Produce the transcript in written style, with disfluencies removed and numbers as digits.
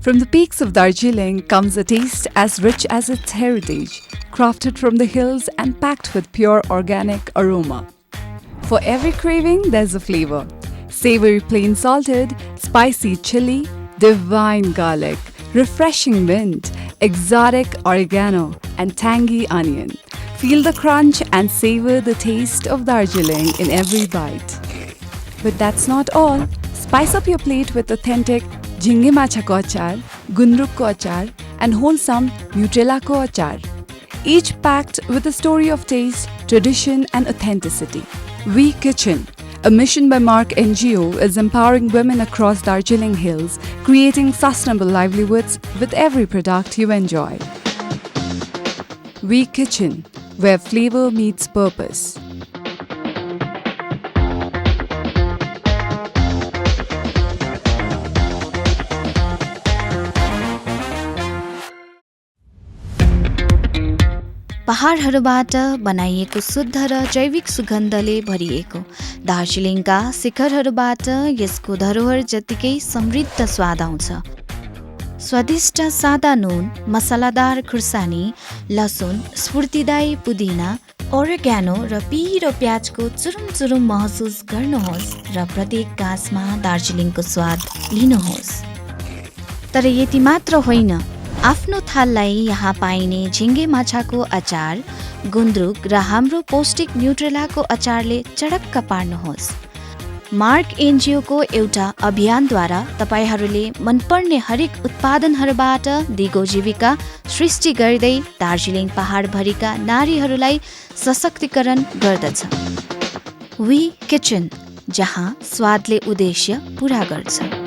From the peaks of Darjeeling comes a taste as rich as its heritage, crafted from the hills and packed with pure organic aroma. For every craving, there's a flavor. Savory plain salted, spicy chili, divine garlic, refreshing mint, exotic oregano, and tangy onion. Feel the crunch and savor the taste of Darjeeling in every bite. But that's not all. Spice up your plate with authentic jhinge macha ko achar, gundruk ko achar, and wholesome Nutella ko achar. Each packed with a story of taste, tradition, and authenticity. We Kitchen, a mission by Mark NGO, is empowering women across Darjeeling Hills, creating sustainable livelihoods with every product you enjoy. We Kitchen, where flavor meets purpose. पहाडहरूबाट बनाइएको शुद्ध र जैविक सुगन्धले भरिएको दार्जिलिङका शिखरहरूबाट यसको धरोहर जतिकै समृद्ध स्वाद आउँछ। स्वादिष्ट सादा नुन, मसलादार खुर्सानी, लसुन, स्फूर्तिदायी पुदिना, ओरेगानो र पिरो प्याजको चुरुम चुरुम महसुस गर्नुहोस् र प्रत्येक गाँसमा दार्जिलिङको स्वाद लिनुहोस्। तर यति मात्र होइन, आफ्नो थाललाई यहाँ पाइने झिङ्गे माछाको अचार, गुन्द्रुक र हाम्रो पौष्टिक न्युट्रेलाको अचारले चडक्क पार्नुहोस्। मार्क एनजिओको एउटा अभियानद्वारा तपाईहरूले मनपर्ने हरेक उत्पादनहरूबाट दिगो जीविका सृष्टि गर्दै दार्जिलिङ पहाडभरिका नारीहरूलाई सशक्तिकरण गर्दछ। वी किचन, जहाँ स्वादले उद्देश्य पूरा गर्छ।